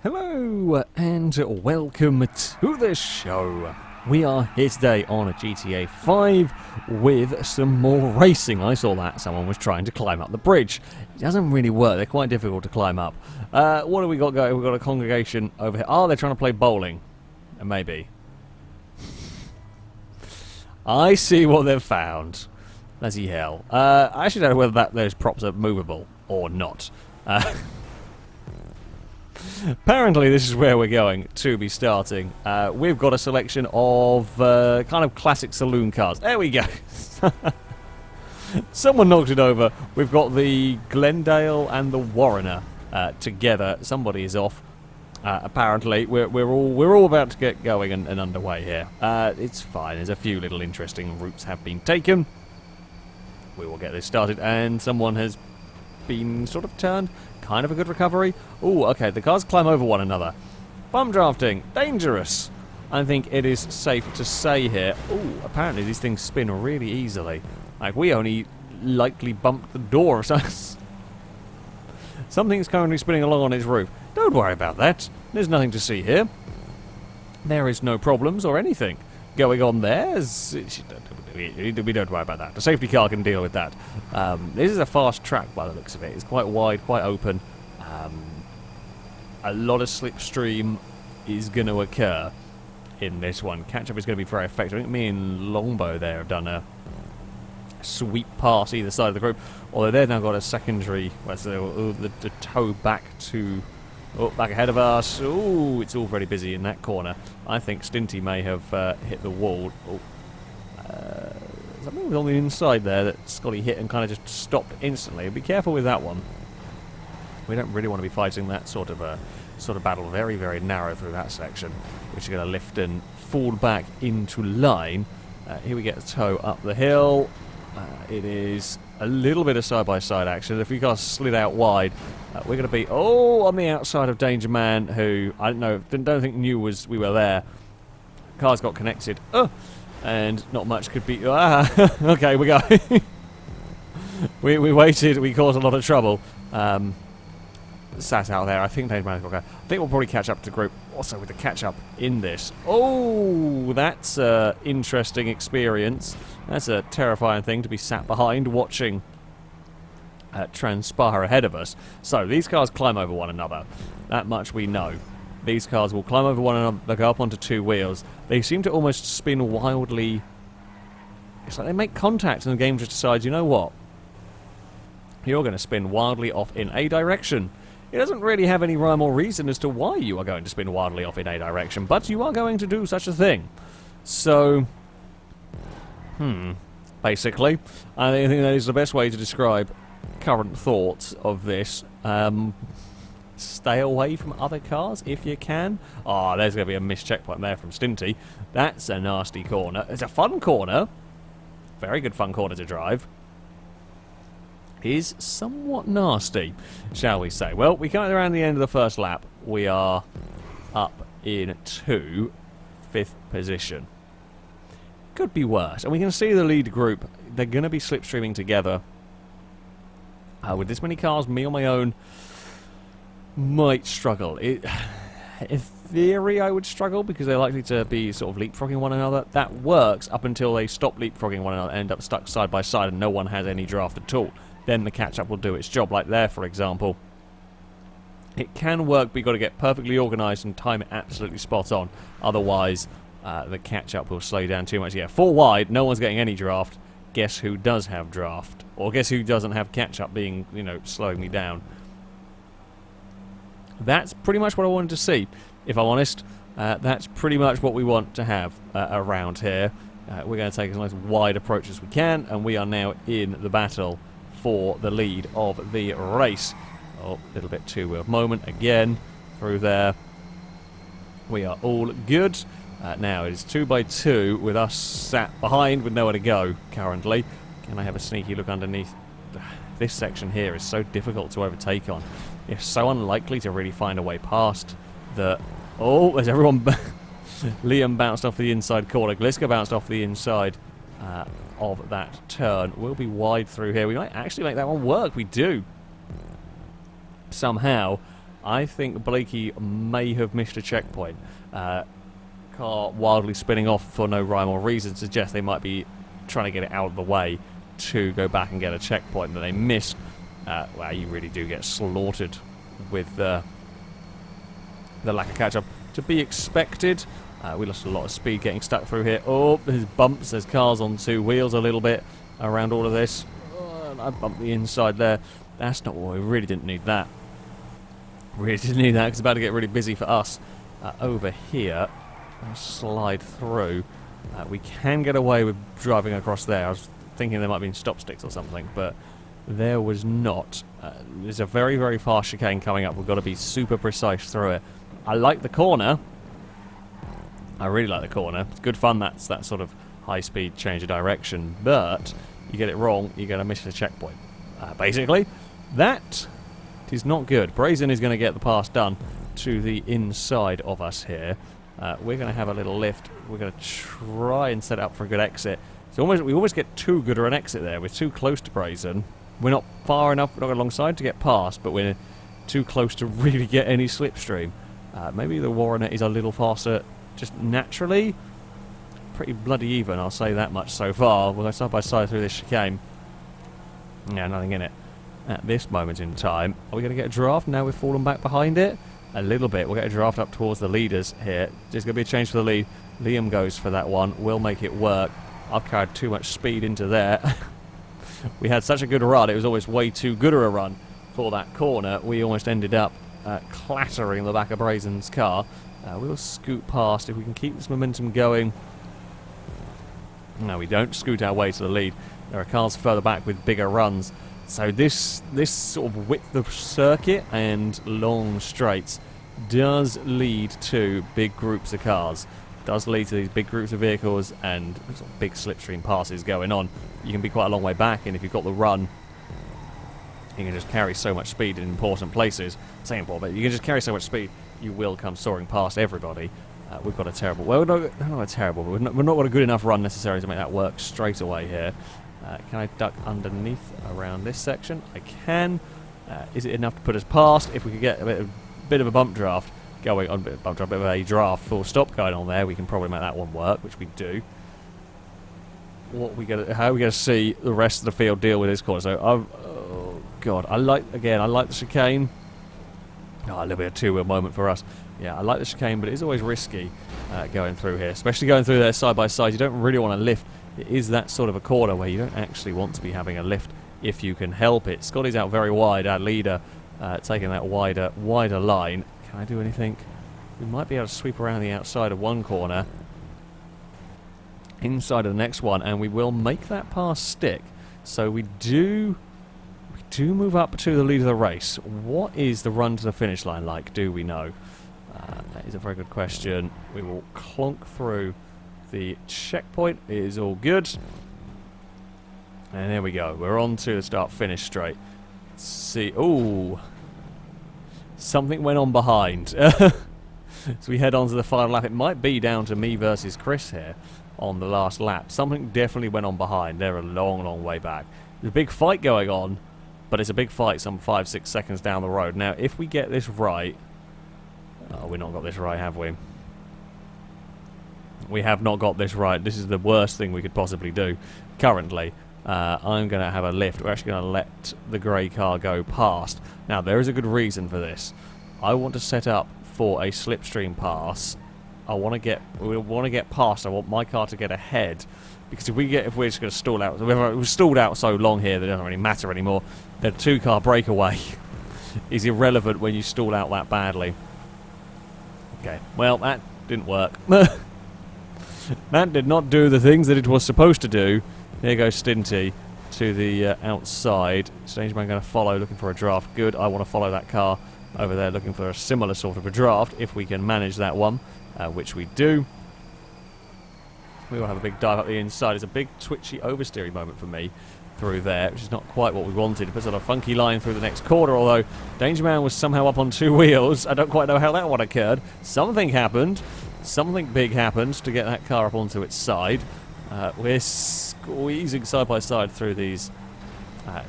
Hello and welcome to the show. We are here today on a GTA 5 with some more racing. I saw that someone was trying to climb up the bridge. It doesn't really work, they're quite difficult to climb up. What have we got going? We've got a congregation over here. Oh, they're trying to play bowling. Maybe. I see what they've found. Bloody hell. I actually don't know whether those props are movable or not. Apparently this is where we're going to be starting. We've got a selection of kind of classic saloon cars. There we go. Someone knocked it over. We've got the Glendale and the Warrener together. Somebody is off. Apparently we're all about to get going and underway here. It's fine. There's a few little interesting routes have been taken. We will get this started, and someone has been sort of turned. Kind of a good recovery. Oh, okay, the cars climb over one another. Bum drafting, dangerous. I think it is safe to say here. Oh, apparently these things spin really easily. Like, we only likely bumped the door or something. Something's currently spinning along on its roof. Don't worry about that. There's nothing to see here. There is no problems or anything going on there. We don't worry about that. The safety car can deal with that. This is a fast track by the looks of it. It's quite wide, quite open. A lot of slipstream is going to occur in this one. Catch-up is going to be very effective. I think me and Longbow there have done a sweep past either side of the group. Although they've now got a secondary, the toe back to... Oh, back ahead of us. Oh, it's all very busy in that corner. I think Stinty may have hit the wall. Oh. Something was on the inside there that Scotty hit and kind of just stopped instantly. Be careful with that one. We don't really want to be fighting that sort of battle. Very, very narrow through that section, which is going to lift and fall back into line. Here we get the toe up the hill. It is a little bit of side-by-side action. If we got slid out wide, we're going to be on the outside of Danger Man, who I don't think knew we were there. Cars got connected. And not much could be... okay, we go. we waited, we caused a lot of trouble. Sat out there, I think Danger Man's got to go. I think we'll probably catch up to the group, also with the catch-up in this. Oh, that's an interesting experience. That's a terrifying thing to be sat behind, watching transpire ahead of us. So, these cars climb over one another. That much we know. These cars will climb over one another, they go up onto two wheels. They seem to almost spin wildly. It's like they make contact and the game just decides, you know what? You're going to spin wildly off in a direction. It doesn't really have any rhyme or reason as to why you are going to spin wildly off in a direction, but you are going to do such a thing. So, basically, I think that is the best way to describe current thoughts of this. Stay away from other cars if you can. Oh, there's going to be a missed checkpoint there from Stinty. That's a nasty corner. It's a fun corner. Very good fun corner to drive. Is somewhat nasty, shall we say. Well, we come around the end of the first lap. We are up into 5th position. Could be worse. And we can see the lead group. They're going to be slipstreaming together. With this many cars, me on my own might struggle. In theory, I would struggle because they're likely to be sort of leapfrogging one another. That works up until they stop leapfrogging one another and end up stuck side by side and no one has any draft at all. Then the catch-up will do its job, like there, for example. It can work, but you've got to get perfectly organised and time it absolutely spot on. Otherwise, the catch-up will slow down too much. Yeah, 4 wide, no one's getting any draft. Guess who does have draft? Or guess who doesn't have catch-up being, slowing me down? That's pretty much what I wanted to see, if I'm honest. That's pretty much what we want to have around here. We're going to take as nice wide approach as we can, and we are now in the battle for the lead of the race. Oh, a little bit two-wheel moment again through there. We are all good. Now it is 2x2 with us sat behind with nowhere to go currently. Can I have a sneaky look underneath? This section here is so difficult to overtake on. It's so unlikely to really find a way past the... Oh, there's everyone... Liam bounced off the inside corner. Gliska bounced off the inside of that turn. We'll be wide through here. We might actually make that one work. We do. Somehow. I think Blakey may have missed a checkpoint. Car wildly spinning off for no rhyme or reason suggests they might be trying to get it out of the way to go back and get a checkpoint that they missed. Well, you really do get slaughtered with the lack of catch-up. To be expected. We lost a lot of speed getting stuck through here. Oh, there's bumps, there's cars on two wheels a little bit around all of this. Oh, I bumped the inside there. That's not what we really didn't need that. Really didn't need that because it's about to get really busy for us. Over here, I'll slide through. We can get away with driving across there. I was thinking there might be stop sticks or something, but there was not. There's a very, very fast chicane coming up. We've got to be super precise through it. I like the corner. I really like the corner. It's good fun. That's that sort of high-speed change of direction. But you get it wrong, you're going to miss the checkpoint. Basically, that is not good. Brazen is going to get the pass done to the inside of us here. We're going to have a little lift. We're going to try and set it up for a good exit. So we almost get too good of an exit there. We're too close to Brazen. We're not far enough, we're not alongside to get past, but we're too close to really get any slipstream. Maybe the Warrener is a little faster just naturally. Pretty bloody even, I'll say that much so far. We'll go side by side through this chicane. Yeah, nothing in it at this moment in time. Are we going to get a draft now we've fallen back behind it? A little bit. We'll get a draft up towards the leaders here. There's going to be a change for the lead. Liam goes for that one. We'll make it work. I've carried too much speed into there. We had such a good run. It was always way too good of a run for that corner. We almost ended up clattering the back of Brazen's car. We'll scoot past if we can keep this momentum going. No, we don't scoot our way to the lead. There are cars further back with bigger runs. So this sort of width of circuit and long straights does lead to big groups of cars. Does lead to these big groups of vehicles and sort of big slipstream passes going on. You can be quite a long way back, and if you've got the run, you can just carry so much speed in important places. Saying important, but you can just carry so much speed, you will come soaring past everybody. We've got a terrible, well, not a terrible, but we're not got a good enough run necessarily to make that work straight away here. Can I duck underneath around this section? I can. Is it enough to put us past? If we could get a bit of a bump draft going on, bit of a draft full stop going on there, we can probably make that one work, which we do. How are we going to see the rest of the field deal with this corner? So, oh god, I like the chicane. Oh, a little bit of two-wheel moment for us. Yeah, I like the chicane, but it is always risky going through here, especially going through there side by side. You don't really want to lift. It is that sort of a corner where you don't actually want to be having a lift if you can help it. Scotty's out very wide, our leader, taking that wider line. Can I do anything? We might be able to sweep around the outside of one corner, inside of the next one, and we will make that pass stick. So we do move up to the lead of the race. What is the run to the finish line like? Do we know? That is a very good question. We will clonk through the checkpoint. It is all good. And there we go. We're on to the start-finish straight. Let's see. Ooh. Something went on behind. So we head on to the final lap. It might be down to me versus Chris here on the last lap. Something definitely went on behind. They're a long, long way back. There's a big fight going on, but it's a big fight some 5-6 seconds down the road. Now, if we get this right... Oh, we've not got this right, have we? We have not got this right. This is the worst thing we could possibly do currently. I'm going to have a lift. We're actually going to let the grey car go past. Now, there is a good reason for this. I want to set up for a slipstream pass. We want to get past. I want my car to get ahead. Because if we're just going to stall out, we've stalled out so long here that it doesn't really matter anymore. The two-car breakaway is irrelevant when you stall out that badly. Okay, well, that didn't work. That did not do the things that it was supposed to do. There goes Stinty to the outside. Stageman going to follow, looking for a draft. Good, I want to follow that car over there, looking for a similar sort of a draft, if we can manage that one, which we do. We will have a big dive up the inside. It's a big twitchy oversteering moment for me through there, which is not quite what we wanted. It puts on a funky line through the next corner, although Danger Man was somehow up on two wheels. I don't quite know how that one occurred. Something happened. Something big happened to get that car up onto its side. We're squeezing side by side through these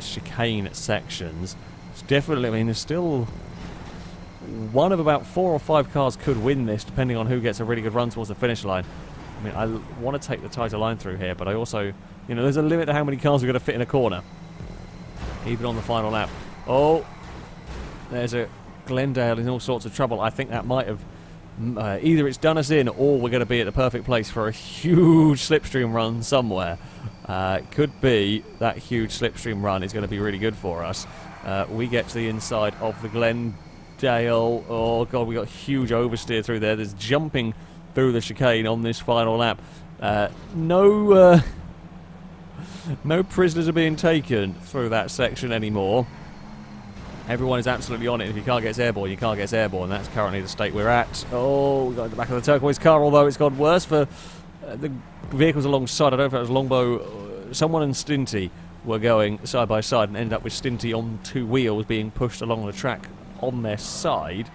chicane sections. It's definitely, I mean, there's still one of about 4 or 5 cars could win this, depending on who gets a really good run towards the finish line. I mean, I want to take the tighter line through here, but I also, you know, there's a limit to how many cars we're going to fit in a corner, even on the final lap. Oh, there's a Glendale in all sorts of trouble. I think that might have either it's done us in, or we're going to be at the perfect place for a huge slipstream run somewhere. Could be that huge slipstream run is going to be really good for us. We get to the inside of the Glendale. Oh god, we got huge oversteer through there. There's jumping through the chicane on this final lap. No prisoners are being taken through that section anymore. Everyone is absolutely on it. If you can't get airborne, you can't get airborne. That's currently the state we're at. Oh, we got in the back of the turquoise car, although it's gone worse for the vehicles alongside. I don't know if it was Longbow. Someone and Stinty were going side by side and ended up with Stinty on 2 wheels being pushed along the track on their side.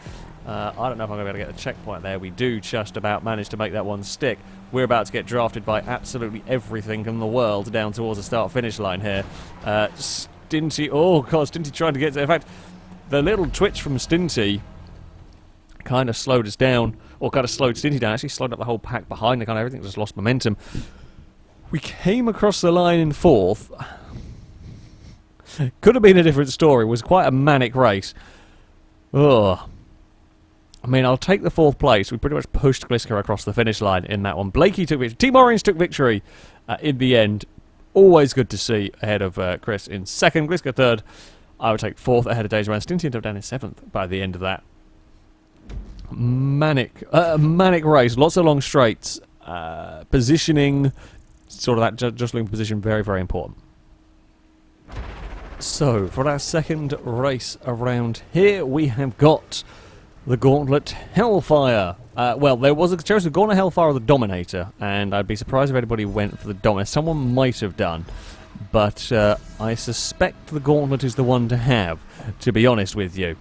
I don't know if I'm going to be able to get a checkpoint there. We do just about manage to make that one stick. We're about to get drafted by absolutely everything in the world down towards the start-finish line here. Stinty, oh god, Stinty trying to get to, in fact, the little twitch from Stinty kind of slowed us down, or kind of slowed Stinty down, actually slowed up the whole pack behind, kind of everything just lost momentum. We came across the line in 4th. Could have been a different story. It was quite a manic race. Ugh. I mean, I'll take the 4th place. We pretty much pushed Gliska across the finish line in that one. Blakey took victory. Team Orange took victory in the end. Always good to see ahead of Chris in 2nd. Gliska 3rd. I would take 4th ahead of Days Around. Stinty ended up down in 7th by the end of that. Manic race. Lots of long straights. Positioning, sort of that jostling position, very, very important. So, for our 2nd race around here, we have got the Gauntlet Hellfire. Well, there was a choice of Gauntlet Hellfire or the Dominator, and I'd be surprised if anybody went for the Dominator. Someone might have done, but I suspect the Gauntlet is the one to have, to be honest with you.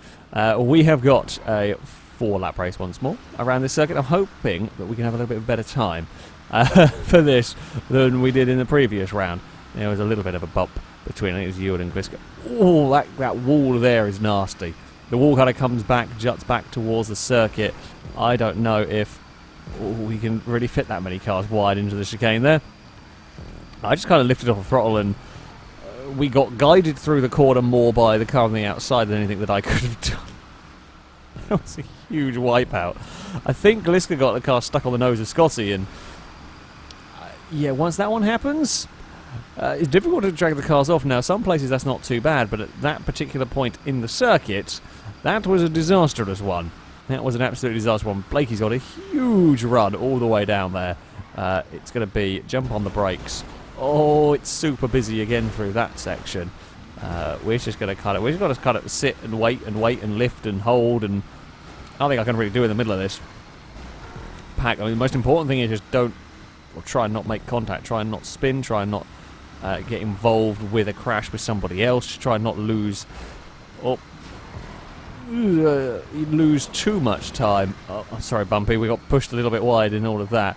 We have got a 4-lap race once more around this circuit. I'm hoping that we can have a little bit of a better time for this than we did in the previous round. There was a little bit of a bump between, I think it was Ewan and Gliska. Oh, that wall there is nasty. The wall kind of comes back, juts back towards the circuit. I don't know if we can really fit that many cars wide into the chicane there. I just kind of lifted off the throttle and we got guided through the corner more by the car on the outside than anything that I could have done. That was a huge wipeout. I think Gliska got the car stuck on the nose of Scotty, and yeah, once that one happens, it's difficult to drag the cars off. Now, some places that's not too bad, but at that particular point in the circuit, that was a disastrous one. That was an absolute disastrous one. Blakey's got a huge run all the way down there. It's going to be jump on the brakes. Oh, it's super busy again through that section. We're just going to cut it. We've got to cut it, sit and wait and lift and hold, and I don't think I can really do in the middle of this pack. I mean, the most important thing is just don't, or try and not make contact. Try and not spin. Try and not get involved with a crash with somebody else. Try and not lose, or lose too much time. Oh, I'm sorry, Bumpy. We got pushed a little bit wide in all of that.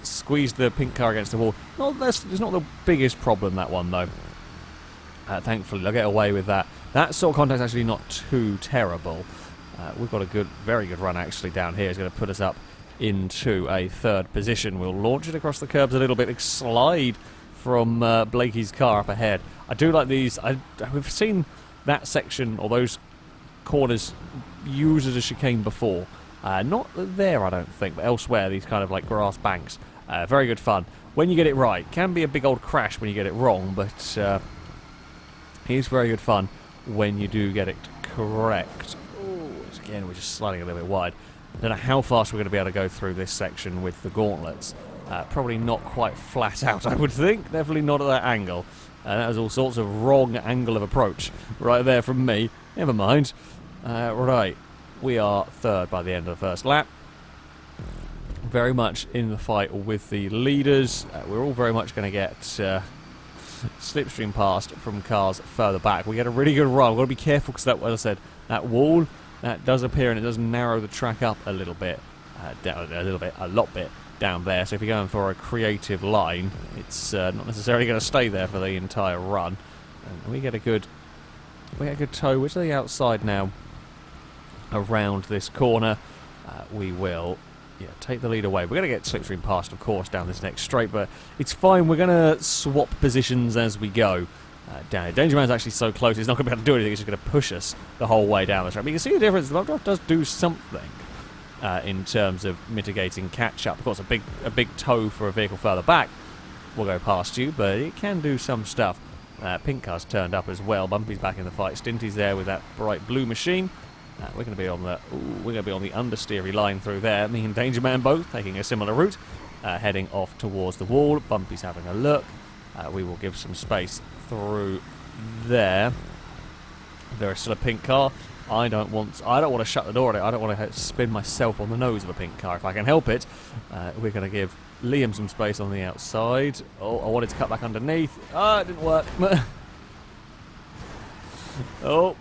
Squeezed the pink car against the wall. It's not the biggest problem, that one, though. Thankfully, I'll get away with that. That sort of contact's actually not too terrible. We've got a very good run, actually, down here. It's going to put us up into a 3rd position. We'll launch it across the curbs a little bit, slide from Blakey's car up ahead. I do like these. We've seen that section, or those corners, used as a chicane before. Not there, I don't think, but elsewhere, these kind of like grass banks. Very good fun. When you get it right. Can be a big old crash when you get it wrong, but it's very good fun when you do get it correct. Oh, again, we're just sliding a little bit wide. I don't know how fast we're going to be able to go through this section with the gauntlets. Probably not quite flat out, I would think. Definitely not at that angle. That was all sorts of wrong angle of approach right there from me. Never mind. Right, we are 3rd by the end of the 1st lap. Very much in the fight with the leaders. We're all very much going to get slipstream past from cars further back. We get a really good run. We've got to be careful because, as I said, that wall, that does appear and it does narrow the track up a little bit. A lot bit down there. So if you're going for a creative line, it's not necessarily going to stay there for the entire run. And we get a good tow. Which are the outside now? around this corner. We will take the lead away. We're going to get slipstream past, of course, down this next straight, but it's fine. We're going to swap positions as we go. Danger Man's actually so close, he's not going to be able to do anything. He's just going to push us the whole way down the track. But you can see the difference. The bump draft does do something in terms of mitigating catch-up. Of course, a big toe for a vehicle further back will go past you, but it can do some stuff. Pink car's turned up as well. Bumpy's back in the fight. Stinty's there with that bright blue machine. We're going to be on the understeery line through there. Me and Danger Man both taking a similar route, heading off towards the wall. Bumpy's having a look. We will give some space through there. There is still a pink car. I don't want to shut the door on it. I don't want to spin myself on the nose of a pink car if I can help it. We're going to give Liam some space on the outside. Oh, I wanted to cut back underneath. Ah, it didn't work. Oh.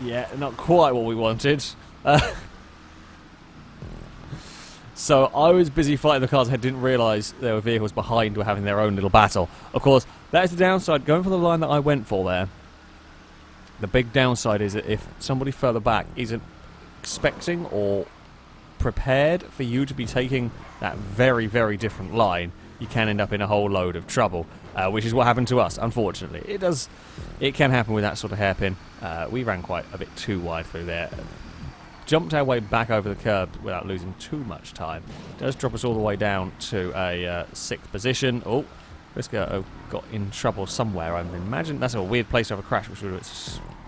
Yeah, not quite what we wanted. So I was busy fighting the cars ahead, didn't realise there were vehicles behind who were having their own little battle. Of course, that is the downside, going for the line that I went for there. The big downside is that if somebody further back isn't expecting or prepared for you to be taking that very, very different line, you can end up in a whole load of trouble, which is what happened to us, unfortunately. It can happen with that sort of hairpin. We ran quite a bit too wide through there. Jumped our way back over the curb without losing too much time. Does drop us all the way down to a 6th position. Oh, Briscoe got in trouble somewhere, I imagine. That's a weird place to have a crash, which would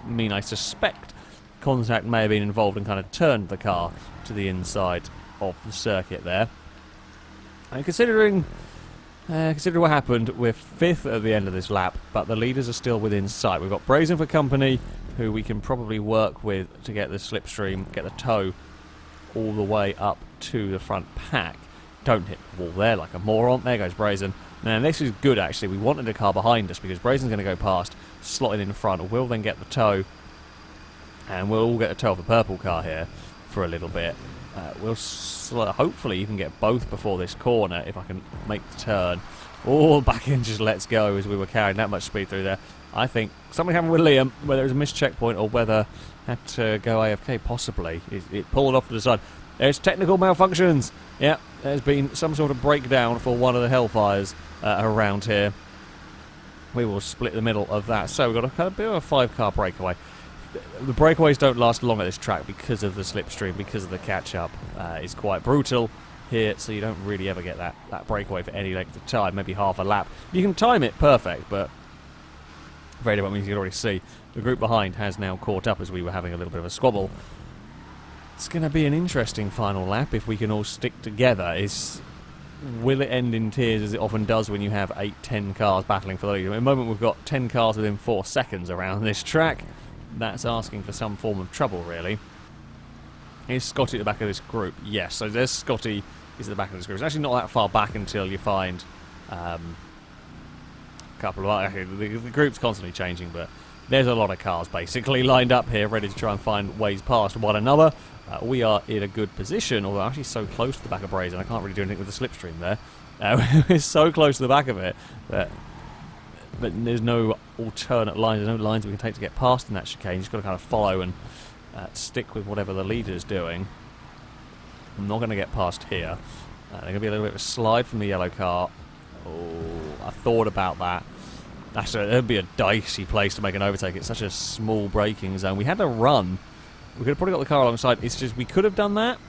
mean I suspect contact may have been involved and kind of turned the car to the inside of the circuit there. And considering what happened, we're 5th at the end of this lap, but the leaders are still within sight. We've got Brazen for company, who we can probably work with to get the slipstream, get the tow all the way up to the front pack. Don't hit the wall there like a moron. There goes Brazen. Now this is good actually. We wanted a car behind us because Brazen's going to go past, slotting in front. We'll then get the tow, and we'll all get the tow of the purple car here for a little bit. We'll hopefully even get both before this corner if I can make the turn. Oh, back in just lets go as we were carrying that much speed through there. I think something happened with Liam, whether it was a missed checkpoint or whether had to go AFK, possibly. It pulled off to the side. There's technical malfunctions. Yeah, there's been some sort of breakdown for one of the Hellfires around here. We will split the middle of that. So we've got a kind of bit of a 5-car breakaway. The breakaways don't last long at this track because of the slipstream, because of the catch-up. It's quite brutal here, so you don't really ever get that breakaway for any length of time, maybe half a lap. You can time it perfect, but very what means you can already see the group behind has now caught up as we were having a little bit of a squabble. It's going to be an interesting final lap if we can all stick together. Will it end in tears as it often does when you have 8-10 cars battling for the lead? At the moment we've got 10 cars within 4 seconds around this track. That's asking for some form of trouble, really. Is Scotty at the back of this group? Yes, so there's Scotty is at the back of this group. It's actually not that far back until you find a couple of... the group's constantly changing, but there's a lot of cars basically lined up here, ready to try and find ways past one another. We are in a good position, although I'm actually so close to the back of Brazen, I can't really do anything with the slipstream there. We're so close to the back of it that... But there's no alternate lines, there's no lines we can take to get past in that chicane. You just got to kind of follow and stick with whatever the leader's doing. I'm not going to get past here. There's going to be a little bit of a slide from the yellow car. Oh, I thought about that. That'd be a dicey place to make an overtake. It's such a small braking zone. We had to run. We could have probably got the car alongside. It's just we could have done that.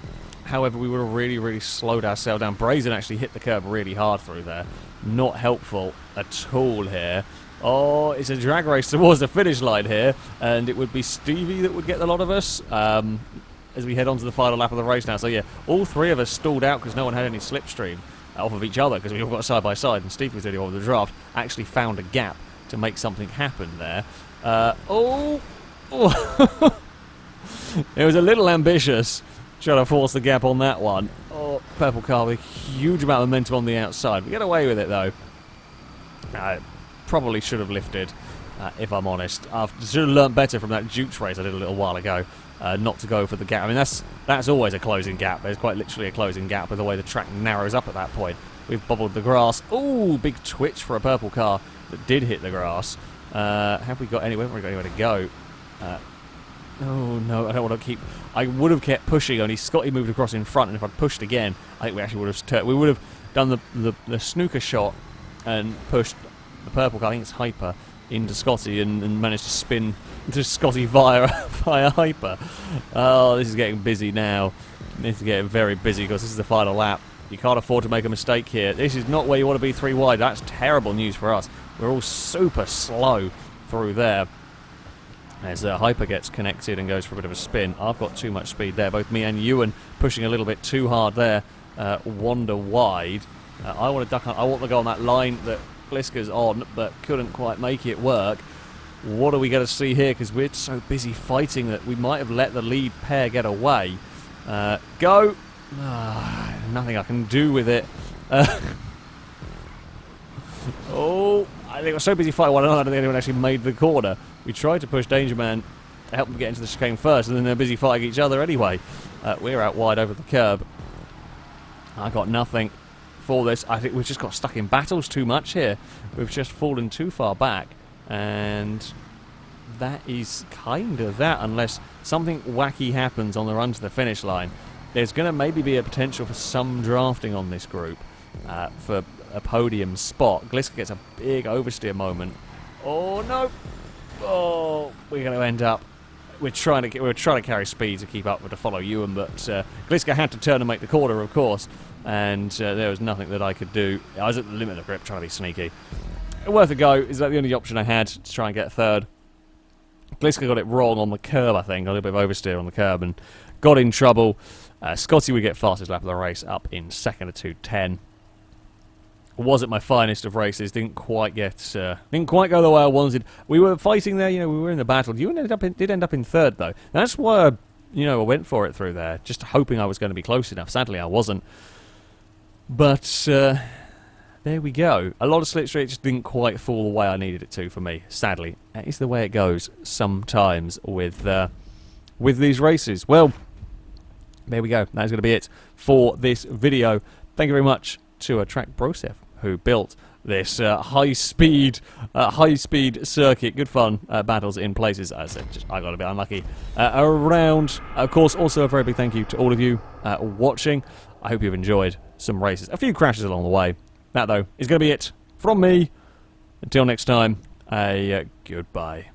However, we would have really, really slowed ourselves down. Brazen actually hit the curb really hard through there. Not helpful at all here. Oh, it's a drag race towards the finish line here, and it would be Stevie that would get a lot of us as we head on to the final lap of the race now. So yeah, all 3 of us stalled out because no one had any slipstream off of each other because we all got side by side, and Stevie was the only one with the draft. Actually found a gap to make something happen there. Oh. It was a little ambitious trying to force the gap on that one. Oh, purple car with a huge amount of momentum on the outside. We get away with it though. Probably should have lifted, if I'm honest. I should have learnt better from that Jukes race I did a little while ago, not to go for the gap. I mean, that's always a closing gap. There's quite literally a closing gap with the way the track narrows up at that point. We've bobbled the grass. Ooh, big twitch for a purple car that did hit the grass. Have we got anywhere? We haven't got anywhere to go. Oh no, I don't want to keep... I would have kept pushing, only Scotty moved across in front, and if I'd pushed again, I think we actually would have... we would have done the snooker shot and pushed the purple car, I think it's Hyper, into Scotty and managed to spin into Scotty via Hyper. Oh, this is getting busy now. This is getting very busy because this is the final lap. You can't afford to make a mistake here. This is not where you want to be 3 wide. That's terrible news for us. We're all super slow through there. As Hyper gets connected and goes for a bit of a spin. I've got too much speed there. Both me and Ewan pushing a little bit too hard there. Wander wide. I want to duck on. I want to go on that line that Gliska's on, but couldn't quite make it work. What are we going to see here? Because we're so busy fighting that we might have let the lead pair get away. Go! Nothing I can do with it. Oh, I think we're so busy fighting one another, I don't think anyone actually made the corner. We tried to push Danger Man to help them get into the chicane first, and then they're busy fighting each other anyway. We're out wide over the curb. I got nothing for this. I think we've just got stuck in battles too much here. We've just fallen too far back, and that is kind of that, unless something wacky happens on the run to the finish line. There's going to maybe be a potential for some drafting on this group for a podium spot. Gliska gets a big oversteer moment. Oh no! Oh, we're going to end up. We're trying to carry speed to keep up with to follow Ewan, but Gliska had to turn and make the corner, of course, and there was nothing that I could do. I was at the limit of grip, trying to be sneaky. Worth a go. Is that the only option I had to try and get a third? Gliska got it wrong on the curb, I think. A little bit of oversteer on the curb and got in trouble. Scotty would get fastest lap of the race, up in second at 2:10. Wasn't my finest of races. Didn't quite go the way I wanted. We were fighting there, you know. We were in the battle. You did end up in third though. That's why I went for it through there, just hoping I was going to be close enough. Sadly, I wasn't. But there we go. A lot of slipstream just didn't quite fall the way I needed it to for me. Sadly, that is the way it goes sometimes with these races. Well, there we go. That is going to be it for this video. Thank you very much to Track Brosef, who built this high-speed circuit. Good fun battles in places. As I said, I got a bit unlucky around. Of course, also a very big thank you to all of you watching. I hope you've enjoyed some races. A few crashes along the way. That, though, is going to be it from me. Until next time, goodbye.